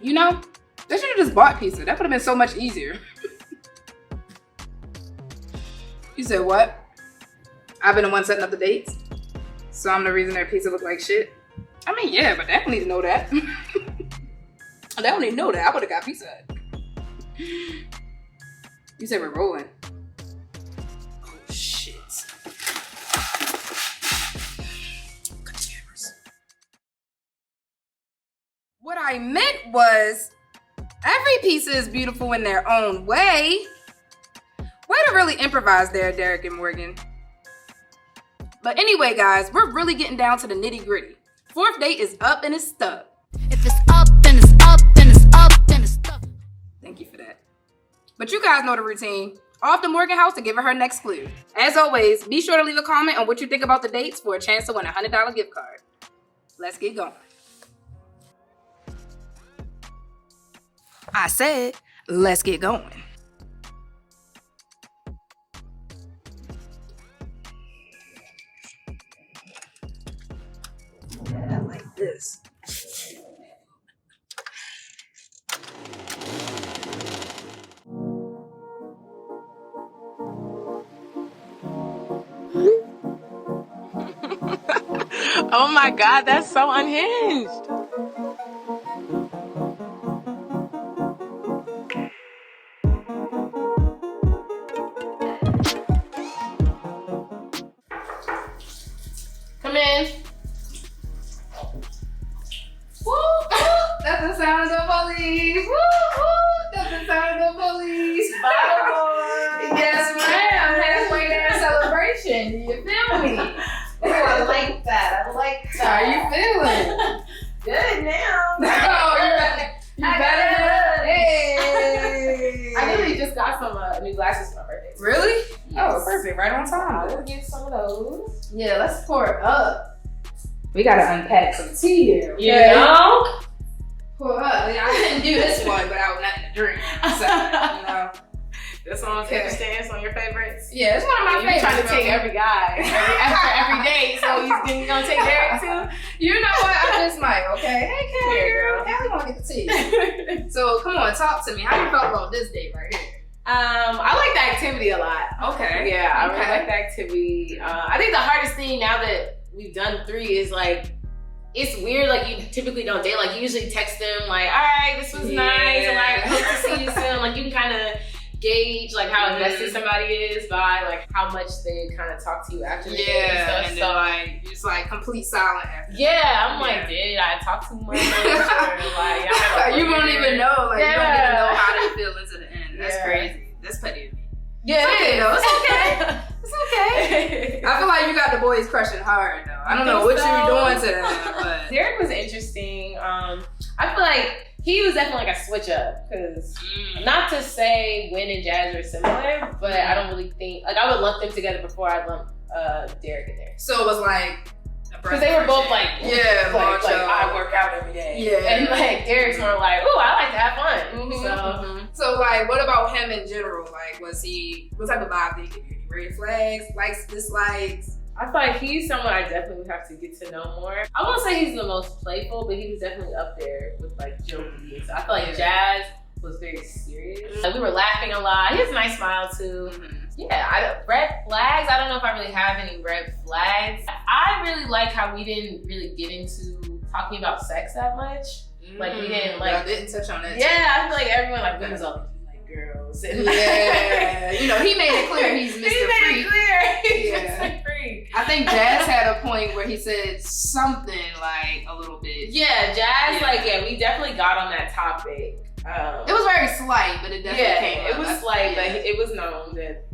You know, they should have just bought pizza. That would have been so much easier. You said what? I've been the one setting up the dates, so I'm the reason their pizza look like shit. I mean, yeah, but they don't need to know that. They don't need to know that. I would have got Pizza Hut. You said we're rolling. Oh, shit. Cut the cameras. What I meant was, every pizza is beautiful in their own way. Way to really improvise there, Derek and Morgan. But anyway, guys, we're really getting down to the nitty gritty. Fourth date is up and it's stuck. If it's up, then it's up, then it's up, then it's stuck. Thank you for that. But you guys know the routine. Off to Morgan House to give her her next clue. As always, be sure to leave a comment on what you think about the dates for a chance to win a $100 gift card. Let's get going. I said, let's get going. Yeah, like this. Oh my God, that's so unhinged. Come in. Woo! That's the sound of the police. Woo! Woo! That's the sound of the police. Yes, ma'am. Halfway there celebration. You feel me? Oh, I like that. I like that. How you feeling? Good now. Oh, you better. You better. Hey. I literally just got some new glasses for my birthday. Really? Yes. Oh, perfect. Right on I time. will get some of those. Yeah, let's pour it up. We gotta unpack some tea here. Okay? You know? Pour up. I couldn't do this one without nothing to drink. So, you know. This one take a stance on your favorites. Yeah, it's one of my You're favorites. trying to take every guy every day, so you gonna take Derek too? You know what? I just might, okay? Hey, Kelly, Here, girl. Kelly wanna get the tea. So, come on, talk to me. How you felt about this date right here? I like the activity a lot. Okay. Yeah, I really like the activity. I think the hardest thing now that we've done 3 is like, it's weird, like you typically don't date. Like you usually text them like, all right, this was nice, and like, hope to see you soon. Like you can kind of gauge like how invested somebody is by like how much they kind of talk to you after the date and stuff. And so then like, it's like complete silent after. yeah, I'm like, did I talk too much? Or, like, you won't even know, like you don't Yeah. even know how they feel into the end. That's crazy. That's petty of me. Yeah, It's okay, it though. is. It's okay. It's okay. I feel like you got the boys crushing hard though. I don't know what you were doing to them, but Derek was interesting. I feel like he was definitely like a switch up because not to say Wynn and Jazz are similar, but I don't really think like I would lump them together before I lump Derek in there. so it was like Because they were both like, macho. like I work out every day. Yeah. And like Derek's more like, oh, I like to have fun. So like, what about him in general? Like, what type of vibe did he give you? Any red flags, likes, dislikes? I feel like he's someone I definitely would have to get to know more. I won't say he's the most playful, but he was definitely up there with like jokey. So I feel like Jazz was very serious. Like, we were laughing a lot. He has a nice smile too. Yeah, red flags. I don't know if I really have any red flags. I really like how we didn't really get into talking about sex that much. Like we didn't like. I didn't touch on that. Yeah, I feel like everyone like was all like girls. And yeah, you know, he made it clear he's Mr. He made Freak. it clear. He's Yeah. Mr. Freak. I think Jazz had a point where he said something like a little bit. Yeah, Jazz. Like we definitely got on that topic. It was very slight, but it definitely came up. It was slight, but it was known that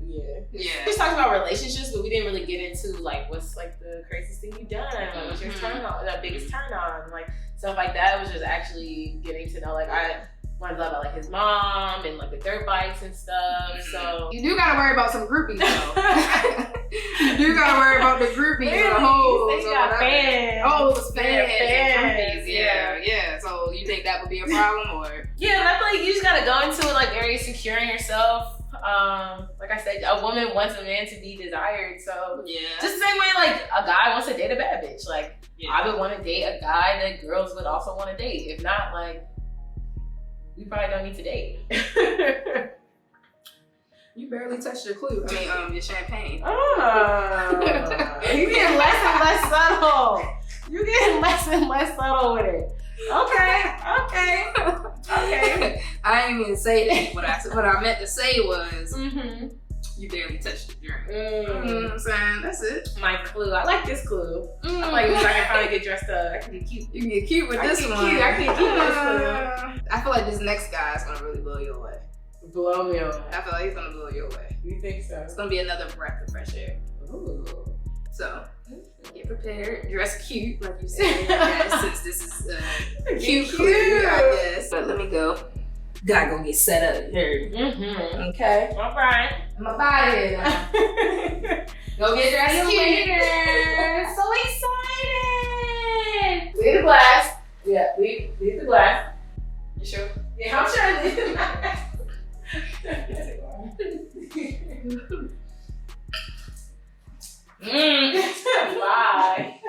we just talked about relationships, but we didn't really get into like what's like the craziest thing you've done, like what's your turn on, the biggest turn on, like stuff like that. It was just actually getting to know. Like I wanted to know about like his mom and like the dirt bikes and stuff. So you do gotta worry about some groupies though. You do gotta worry about the groupies or the hoes or whatever. Fans. Oh, it was fans and Fans, groupies. Yeah. So you think that would be a problem or? Yeah, but I feel like you just gotta go into it like very secure in yourself. Like I said, a woman wants a man to be desired. So just the same way like a guy wants to date a bad bitch. Like I would want to date a guy that girls would also want to date. If not, like we probably don't need to date. You barely touched your clue. I mean, your champagne. Oh, you getting less and less subtle. You getting less and less subtle with it. Okay. I ain't even say that. What I meant to say was, Mm-hmm. you barely touched the drink. You know what I'm saying? That's it. My clue. I like this clue. I like this. I can finally get dressed up. I can get cute. You can get cute with this one. I can get cute with this clue. I feel like this next guy is gonna really blow you away. Blow me away. I feel like he's gonna blow you away. You think so? It's gonna be another breath of fresh air. Ooh. So get prepared, dress cute, like you said. I guess, since this is cute clue, I guess. But let me go. Gotta go get set up. Mm-hmm. Okay. All right. I'm up out of here now. Go get dressed cute. So excited. Leave the glass. Yeah, leave the glass. You sure? Yeah, I'm sure I leave the glass. Bye.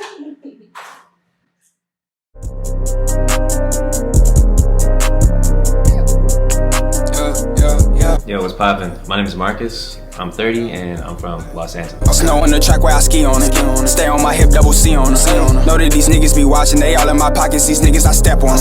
Yo, what's poppin'? My name is Marcus. I'm 30 and I'm from Los Angeles. Snow on the track where I ski on it. Stay on my hip, double C on it. Know that these niggas be watching, they all in my pockets. These niggas I step on.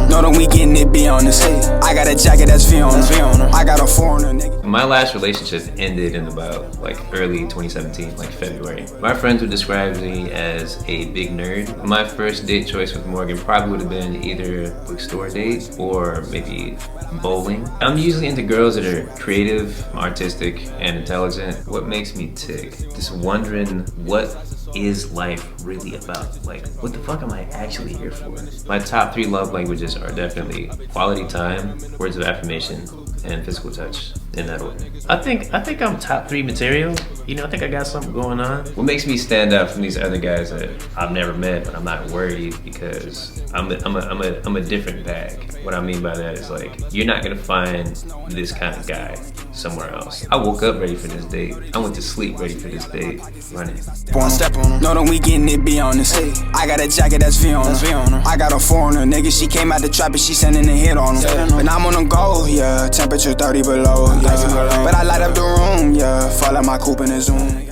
Know that we getting it, be honest. I got a jacket that's V on it. I got a foreigner, nigga. My last relationship ended in about early 2017, February. My friends would describe me as a big nerd. My first date choice with Morgan probably would have been either a bookstore date or maybe bowling. I'm usually into girls that are creative, artistic, and intelligent. What makes me tick? Just wondering, what is life really about? What the fuck am I actually here for? My top 3 love languages are definitely quality time, words of affirmation, and physical touch, in that order. I think I'm top 3 material. I think I got something going on. What makes me stand out from these other guys that I've never met, but I'm not worried because I'm a different bag. What I mean by that is you're not gonna find this kind of guy somewhere else. I woke up ready for this date. I went to sleep ready for this date. Running. Step on 'em. Know that we getting it, be honest. I got a jacket that's V on it. I got a foreigner, nigga. She came out the trap and she sending a hit on him. But I'm on the go, yeah. Temperature 30 below, yeah. But I light up the room, yeah. Fall out my coupe in the Zoom.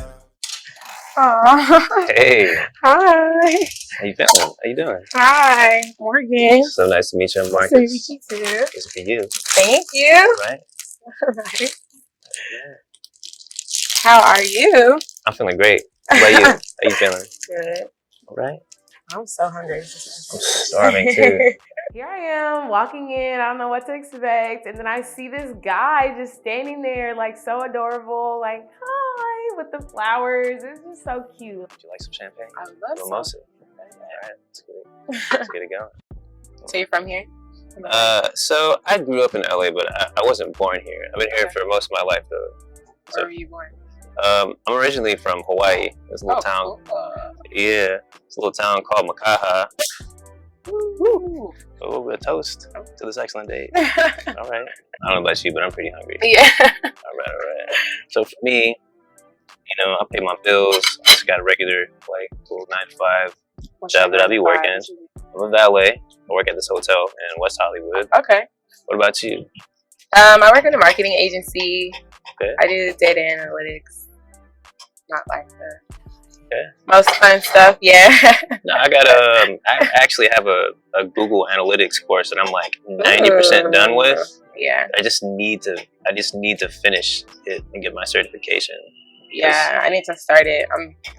Hey. Hi. How you feeling? How you doing? Hi, Morgan. So nice to meet you, Marcus. Nice to meet you too. Nice to meet you. Thank you. Right? Right. Yeah. How are you? I'm feeling great. How about you? How you feeling? Good. All right. I'm so hungry. I'm starving too. Here I am walking in. I don't know what to expect, and then I see this guy just standing there, so adorable, hi, with the flowers. It's just so cute. Would you like some champagne? I love Mimosa. All right, let's get it going. So you're from here? So I grew up in LA, but I wasn't born here. I've been here for most of my life, though. Where were you born? I'm originally from Hawaii. There's a little town. Yeah, it's a little town called Makaha. Woo. Oh, a toast to this excellent date. All right. I don't know about you, but I'm pretty hungry. Yeah. All right. So for me, I pay my bills. I just got a regular, little 9-to-5 job that I be working. I'm a valet. I work at this hotel in West Hollywood. Okay. What about you? I work in a marketing agency. Okay. I do data analytics. Not the Okay. most fun stuff, yeah. No, I actually have a Google Analytics course that I'm 90% done with. Yeah. I just need to finish it and get my certification. Yeah, I need to start it.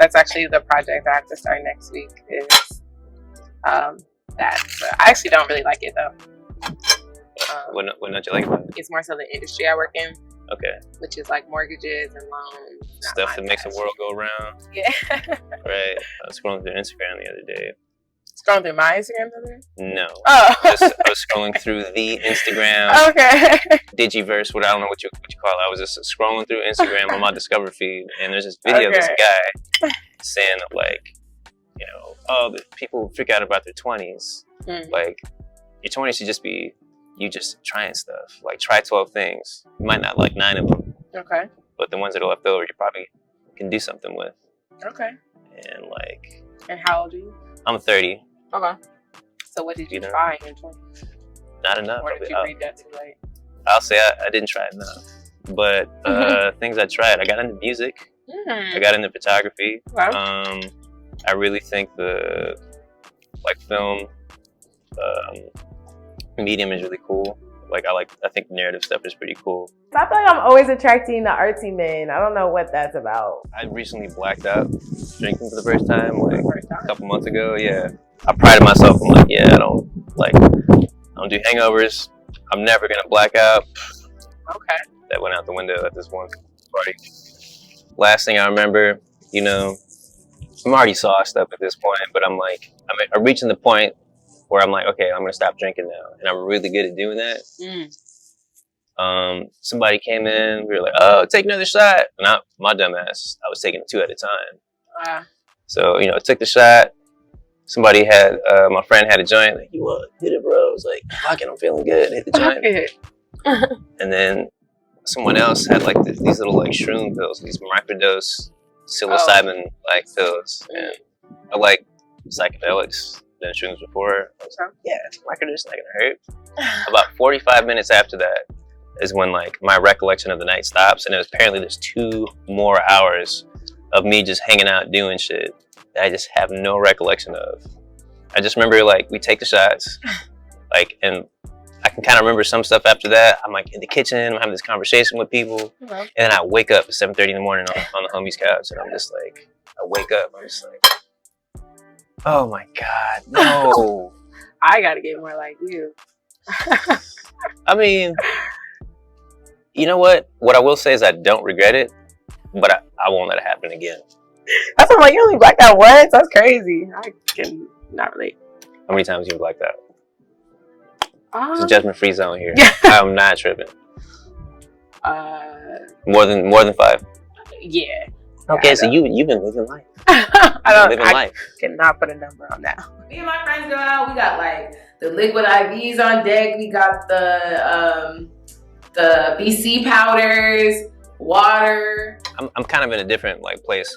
That's actually the project I have to start next week. Is that? So I actually don't really like it though. What don't you like about it? It's more so the industry I work in. Okay. Which is mortgages and loans. Stuff that makes the world go round. Yeah. Right. I was scrolling through Instagram the other day. Scrolling through my Instagram the other day? No. Oh. I was scrolling through the Instagram. Okay. Digiverse, I don't know what you call it. I was just scrolling through Instagram on my Discover feed, and there's this video of this guy saying that people freak out about their 20s. Your 20s should just be you just trying stuff. Try 12 things. You might not like 9 of them. Okay. But the ones that are left over, you probably can do something with. Okay. And And how old are you? I'm 30. Okay. So what did you try in your 20s? Not enough. Or did you read that too late? I'll say I didn't try enough. But things I tried, I got into music. I got into photography. Wow. I really think the film medium is really cool. I think narrative stuff is pretty cool. I feel like I'm always attracting the artsy men. I don't know what that's about. I recently blacked out drinking for the first time, like a couple months ago. Yeah, I prided myself. I'm like, yeah, I don't do hangovers. I'm never gonna black out. Okay. That went out the window at this one party. Last thing I remember, you know, I'm already sauced up at this point, but I'm reaching the point where I'm like, okay, I'm gonna stop drinking now, and I'm really good at doing that. Somebody came in, we were like, oh, take another shot. And my dumb ass, I was taking 2 at a time. So, I took the shot. Somebody my friend had a joint, like, you what? Hit it, bro. I was like, fuck it, I'm feeling good. Hit the joint. And then someone else had these little shroom pills, these microdose psilocybin pills. And I like psychedelics than shrooms before. I was like, yeah, microdose not gonna hurt. About 45 minutes after that is when my recollection of the night stops, and there's 2 more hours of me just hanging out doing shit that I just have no recollection of. I just remember we take the shots, and I can kind of remember some stuff after that. I'm in the kitchen, I'm having this conversation with people, and then I wake up at 7:30 in the morning on the homie's couch, and I'm just I wake up, I'm just oh my God, no. I gotta get more like you. I mean, you know what? What I will say is I don't regret it, but I won't let it happen again. That's what I'm you only blacked out once? That's crazy. I can not relate. How many times have you blacked out? It's a judgment-free zone here. I'm not tripping. More than 5? Yeah. Okay, so you've been living life. I cannot put a number on that. Me and my friends go out. We got the liquid IVs on deck. We got the BC powders, water. I'm kind of in a different place.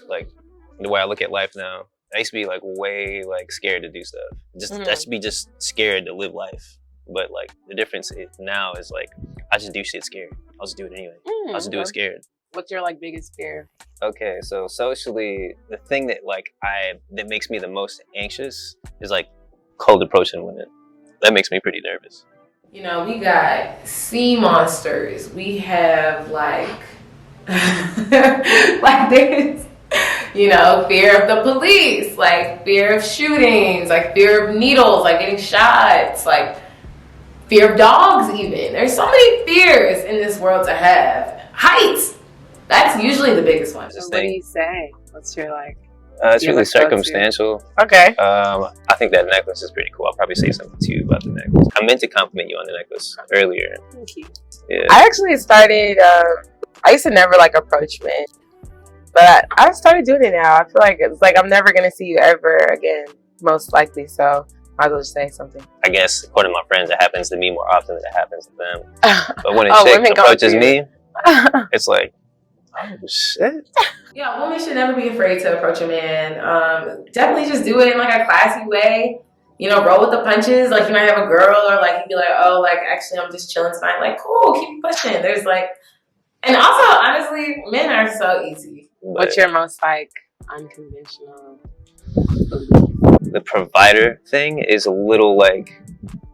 The way I look at life now. I used to be way scared to do stuff. I used to be just scared to live life. But the difference now is I just do shit scared. I'll just do it anyway. I'll just do it scared. What's your biggest fear? Okay, so socially, the thing that that makes me the most anxious is cold approaching women. That makes me pretty nervous. We got sea monsters. We have there's fear of the police, fear of shootings, fear of needles, getting shots, fear of dogs even. There's so many fears in this world to have. Heights. That's usually the biggest one. So what do you say? What's your it's really circumstantial. Okay. I think that necklace is pretty cool. I'll probably say something to you about the necklace. I meant to compliment you on the necklace earlier. Thank you. Yeah. I actually started, I used to never approach men. But I started doing it now. I feel it's I'm never going to see you ever again, most likely. So might as well just say something. I guess, according to my friends, it happens to me more often than it happens to them. But when a chick approaches me, it's oh, shit. Yeah, a woman should never be afraid to approach a man. Definitely just do it in a classy way. Roll with the punches. You might have a girl or you'd be oh, actually I'm just chilling tonight. Cool, keep pushing. There's and also, honestly, men are so easy. What's your most unconventional belief? The provider thing is a little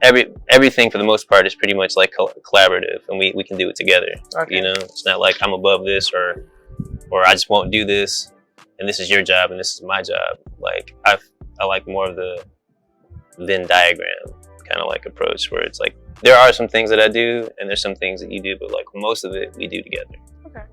everything for the most part is pretty much collaborative, and we can do it together. Okay. It's not I'm above this or I just won't do this and this is your job and this is my job. I like more of the Venn diagram kind of approach where it's there are some things that I do and there's some things that you do, but most of it we do together. Okay.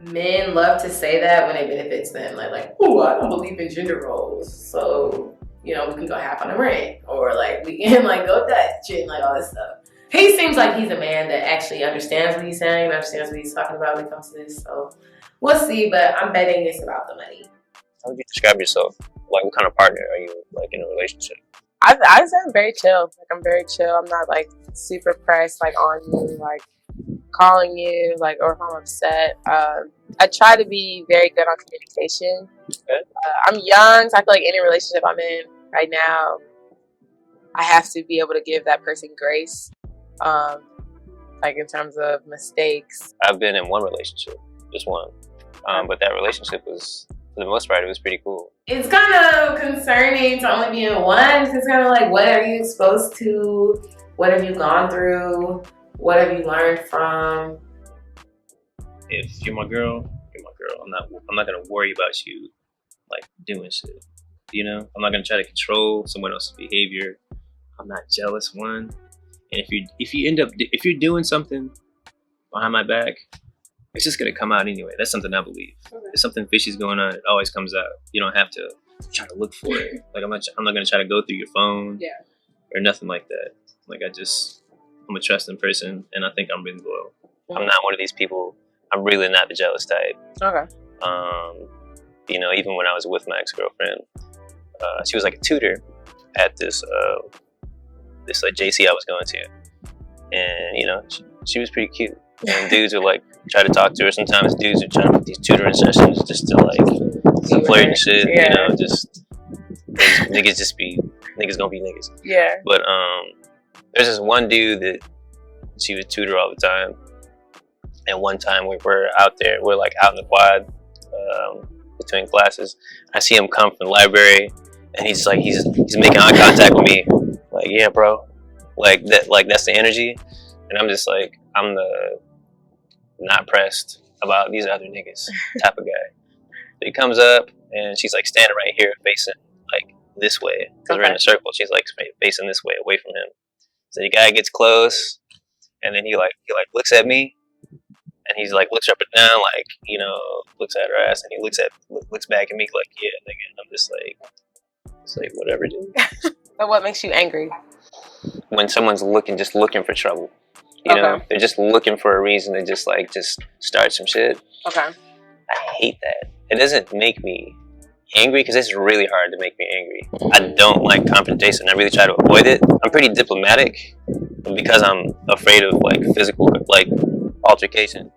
Men love to say that when it benefits them. Oh, I don't believe in gender roles, so we can go half on the rent, or we can go Dutch and all this stuff. He seems like he's a man that actually understands what he's saying, understands what he's talking about when it comes to this. So we'll see, but I'm betting it's about the money. How would you describe yourself? What kind of partner are you in a relationship? I say I'm very chill. I'm very chill. I'm not super pressed on you, calling you, or if I'm upset. I try to be very good on communication. Okay. I'm young, so I feel any relationship I'm in right now, I have to be able to give that person grace. Like in terms of mistakes? I've been in one relationship, just one. But that relationship was, for the most part, it was pretty cool. It's kind of concerning to only be in one. It's kind of like, what are you exposed to? What have you gone through? What have you learned from? If you're my girl, you're my girl. I'm not gonna worry about you like doing shit. You know, I'm not gonna try to control someone else's behavior. I'm not jealous, one. And if you're doing something behind my back, it's just gonna come out anyway. That's something I believe. If something fishy's going on, it always comes out. You don't have to try to look for it. Like I'm not gonna try to go through your phone or nothing like that. Like I'm a trusting person, and I think I'm really loyal. I'm not one of these people. I'm really not the jealous type. Okay. You know, even when I was with my ex-girlfriend, she was like a tutor at this like JC I was going to, and you know, she was pretty cute. And dudes would like try to talk to her. Sometimes dudes are trying to put these tutoring sessions just to like some flirting and shit. You know, just niggas gonna be niggas. Yeah. But there's this one dude that she would tutor all the time. And one time we're out there, we're like out in the quad between classes. I see him come from the library, and he's making eye contact with me, like, yeah, bro, like that's the energy. And I'm just like, I'm the not pressed about these other niggas type of guy. So he comes up, and she's like standing right here, facing like this way, because we're in a circle. She's like facing this way, away from him. So the guy gets close, and then he looks at me. And he's like, looks up and down, like, you know, looks at her ass, and he looks back at me like, yeah, nigga. And I'm just like, it's like, whatever, dude. So what makes you angry? When someone's just looking for trouble, you know, they're just looking for a reason to just start some shit. Okay. I hate that. It doesn't make me angry, because it's really hard to make me angry. I don't like confrontation. I really try to avoid it. I'm pretty diplomatic, because I'm afraid of like physical, like, altercation.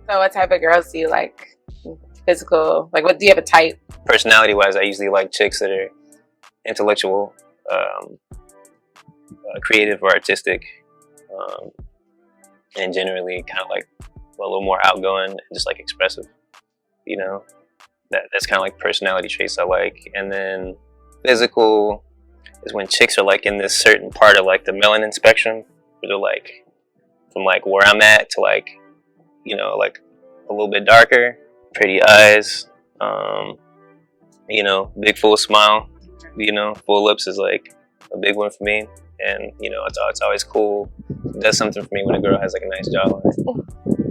So what type of girls do you like? Physical, like, what do you have a type? Personality wise, I usually like chicks that are intellectual, creative or artistic, and generally kind of like a little more outgoing and just like expressive. You know, that's kind of like personality traits I like. And then physical is when chicks are like in this certain part of like the melanin spectrum, where they're like from like where I'm at to like, you know, like a little bit darker, pretty eyes, you know, big full smile, you know, full lips is like a big one for me. And you know, it's always cool. It does something for me when a girl has like a nice jawline.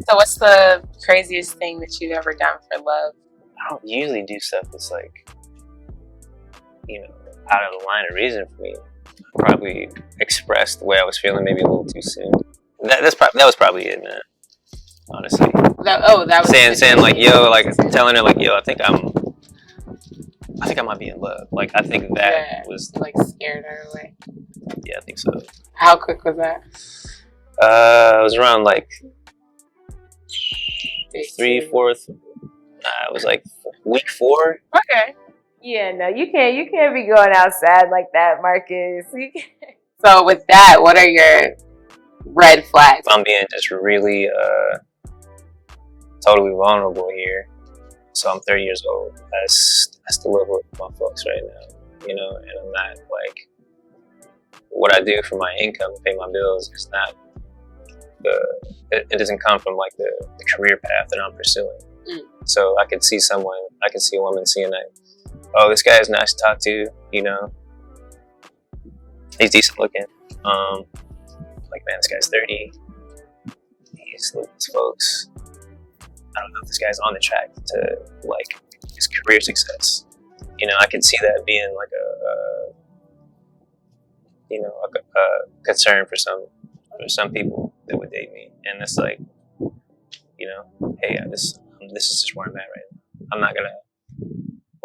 So what's the craziest thing that you've ever done for love? I don't usually do stuff that's like, you know, out of the line of reason for me. I probably expressed the way I was feeling maybe a little too soon. That was probably it, man. Honestly. That was saying like, yo, like telling her like, yo, I think I might be in love. Like, I think that was like scared her away. Yeah, I think so. How quick was that? It was around like 3/4. It was like week 4. Okay. Yeah, no, you can't be going outside like that, Marcus. So with that, what are your red flags? I'm being just really totally vulnerable here. So I'm 30 years old. I still live with my folks right now, you know, and I'm not like, what I do for my income to pay my bills is not it doesn't come from like the career path that I'm pursuing. So I could see a woman seeing that, oh, this guy is nice to talk to, you know, he's decent looking. Like, man, this guy's 30. He's living with his folks. I don't know if this guy's on the track to like his career success. You know, I could see that being like a concern for some people that would date me. And it's like, you know, hey, this is just where I'm at right now. I'm not gonna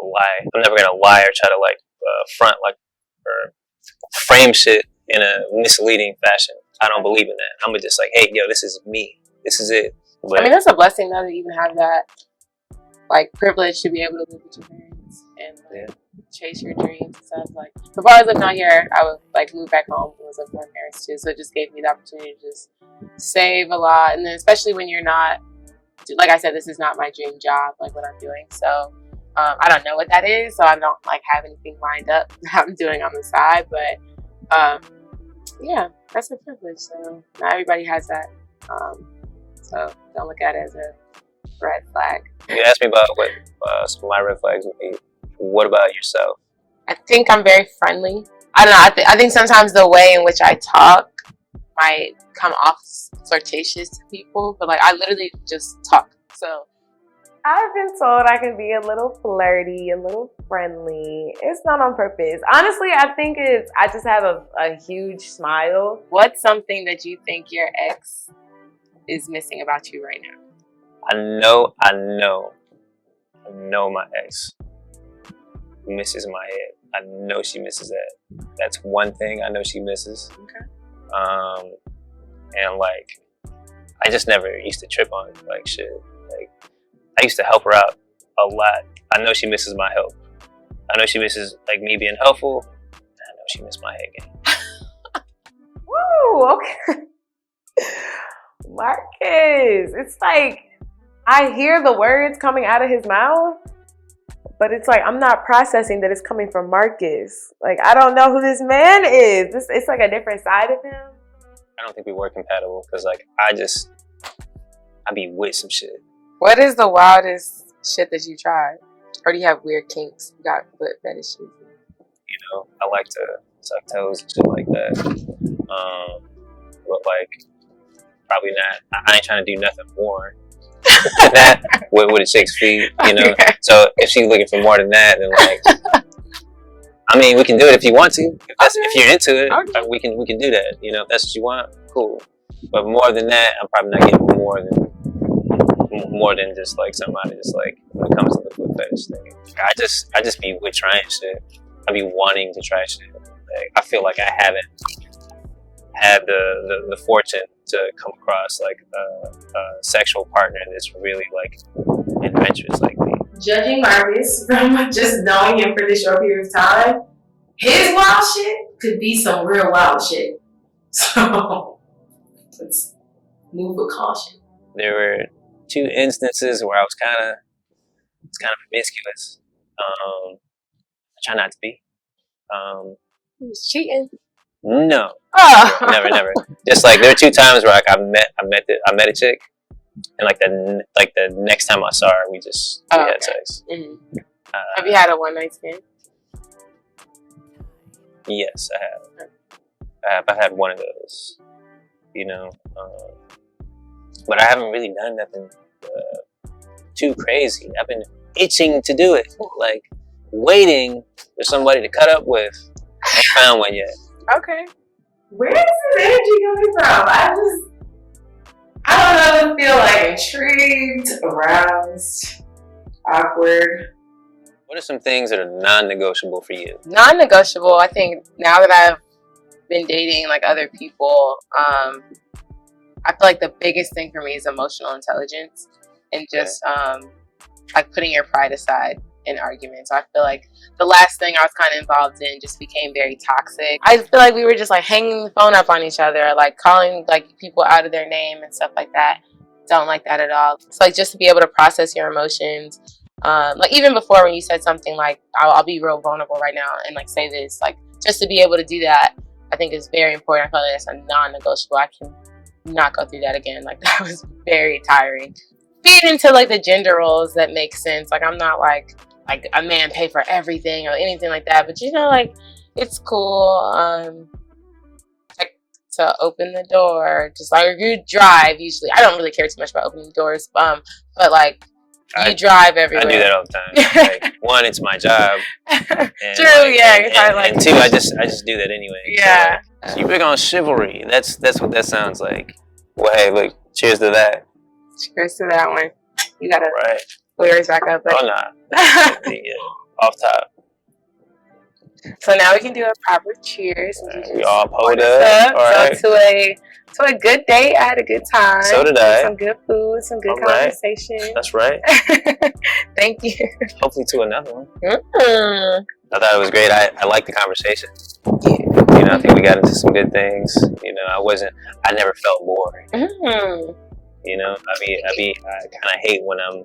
lie. I'm never gonna lie or try to like front like or frame shit in a misleading fashion. I don't believe in that. I'm just like, hey, yo, this is me. This is it. But, I mean, that's a blessing though to even have that like privilege to be able to live with your parents and chase your dreams and stuff. Like before I was living out here, I would like move back home and was living with my parents too. So it just gave me the opportunity to just save a lot, and then especially when you're not, like I said, this is not my dream job, like what I'm doing. So I don't know what that is, so I don't like have anything lined up that I'm doing on the side. But yeah, that's a privilege. So not everybody has that. So don't look at it as a red flag. You asked me about what some of my red flags would be. What about yourself? I think I'm very friendly. I don't know. I think sometimes the way in which I talk might come off flirtatious to people, but like I literally just talk. So I've been told I can be a little flirty, a little friendly. It's not on purpose. Honestly, I think I just have a huge smile. what's something that you think your ex is missing about you right now? I know my ex misses my head. I know she misses that. That's one thing I know she misses. Okay. And like, I just never used to trip on it. Like shit. Like, I used to help her out a lot. I know she misses my help. I know she misses like me being helpful. I know she missed my head game. Woo, okay. Marcus, it's like I hear the words coming out of his mouth, but it's like I'm not processing that it's coming from Marcus. Like I don't know who this man is. It's like a different side of him. I don't think we were compatible because like I be with some shit. What is the wildest shit that you tried? Or do you have weird kinks? You got foot fetishes? You know, I like to suck toes and shit like that. But like, probably not. I ain't trying to do nothing more than that with a chick's feet, you know? Okay. So if she's looking for more than that, then like, I mean, we can do it if you want to. If you're into it, Okay. we can do that. You know, if that's what you want, cool. But more than that, I'm probably not getting more than just like somebody just like when it comes to the foot fetish thing. I just be with trying shit. I be wanting to try shit. Like, I feel like I haven't had the fortune to come across like a sexual partner that's really like adventurous like me. Judging Marcus from just knowing him for this short period of time, his wild shit could be some real wild shit. So let's move with caution. There were 2 instances where I was kind of promiscuous. I try not to be. He's cheating. No, Oh. never. Just like there were 2 times where like I met a chick, and like the next time I saw her, we had sex. Mm-hmm. Have you had a one night stand? Yes, I have. I've had one of those, you know, but I haven't really done nothing too crazy. I've been itching to do it, like waiting for somebody to cut up with. I haven't found one yet. Okay. Where is this energy coming from? I don't know, feel like intrigued, aroused, awkward. What are some things that are non-negotiable for you? Non-negotiable. I think now that I've been dating like other people, I feel like the biggest thing for me is emotional intelligence and just like putting your pride aside in arguments. I feel like the last thing I was kind of involved in just became very toxic. I feel like we were just like hanging the phone up on each other, like calling like people out of their name and stuff like that. Don't like that at all. So like just to be able to process your emotions. Like even before when you said something like I'll be real vulnerable right now and like say this, like just to be able to do that I think is very important. I feel like that's a non-negotiable. I can not go through that again. Like that was very tiring. Feed into like the gender roles that make sense. Like I'm not like a man pay for everything or anything like that, but you know, like it's cool like to open the door, just like if you drive. Usually I don't really care too much about opening doors, but like you drive everywhere. I do that all the time. Like, one, it's my job. And True, like, yeah. And 2, I just do that anyway. Yeah. So you're big on chivalry. That's what that sounds like. Well, hey, look, cheers to that. Cheers to that one. You gotta Right. pull yours back up. Oh, nah. Yeah, off top. So now we can do a proper cheers. We all pulled up. All right. So to a good date. I had a good time. So did I. Some good food, some good All right. conversation. That's right. Thank you. Hopefully to another one. Mm-hmm. I thought it was great. I liked the conversation. I think we got into some good things. I never felt bored. Mm-hmm. I kind of hate when I'm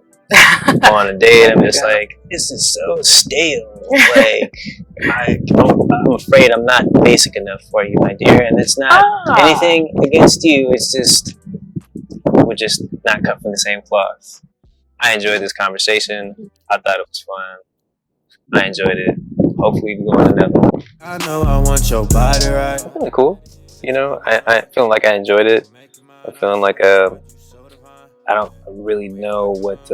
on a date. I'm just like, this is so stale. Like, I'm afraid I'm not basic enough for you, my dear. And it's not anything against you. It's just, we're just not cut from the same cloth. I enjoyed this conversation. I thought it was fun. I enjoyed it. Hopefully we go on another one. I know I want your body right. I'm feeling cool. I feeling like I enjoyed it. I'm feeling like I don't really know what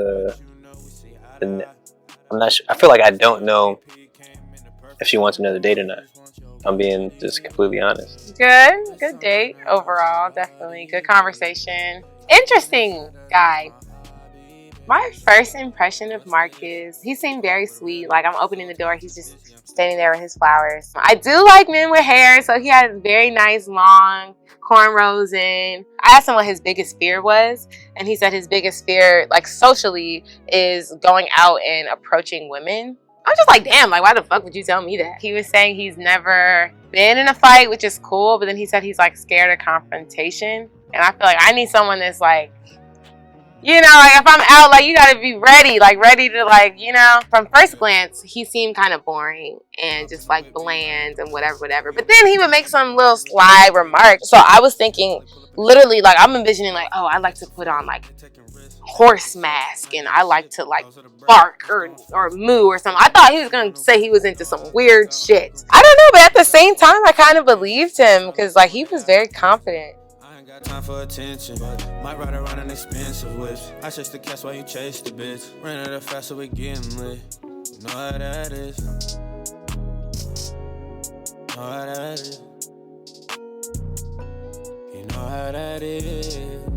I'm not sure. I feel like I don't know if she wants another date or not. I'm being just completely honest. Good date overall. Definitely good conversation. Interesting guy. My first impression of Marcus, he seemed very sweet. Like, I'm opening the door, he's just standing there with his flowers. I do like men with hair, so he had very nice long cornrows in. I asked him what his biggest fear was, and he said his biggest fear, like socially, is going out and approaching women. I'm just like, damn, like, why the fuck would you tell me that? He was saying he's never been in a fight, which is cool, but then he said he's like scared of confrontation. And I feel like I need someone that's like, like if I'm out, like, you gotta be ready to, like, From first glance, he seemed kind of boring and just like bland and whatever. But then he would make some little sly remarks. So I was thinking, literally, like, I'm envisioning, like, oh, I like to put on like horse mask and I like to like bark or moo or something. I thought he was gonna say he was into some weird shit. I don't know, but at the same time, I kind of believed him because like he was very confident. Got time for attention, but might ride around an expensive whip. I chase the cash while you chase the bitch. Ran out of fast, so we getting lit. You know how that is. You know how that is.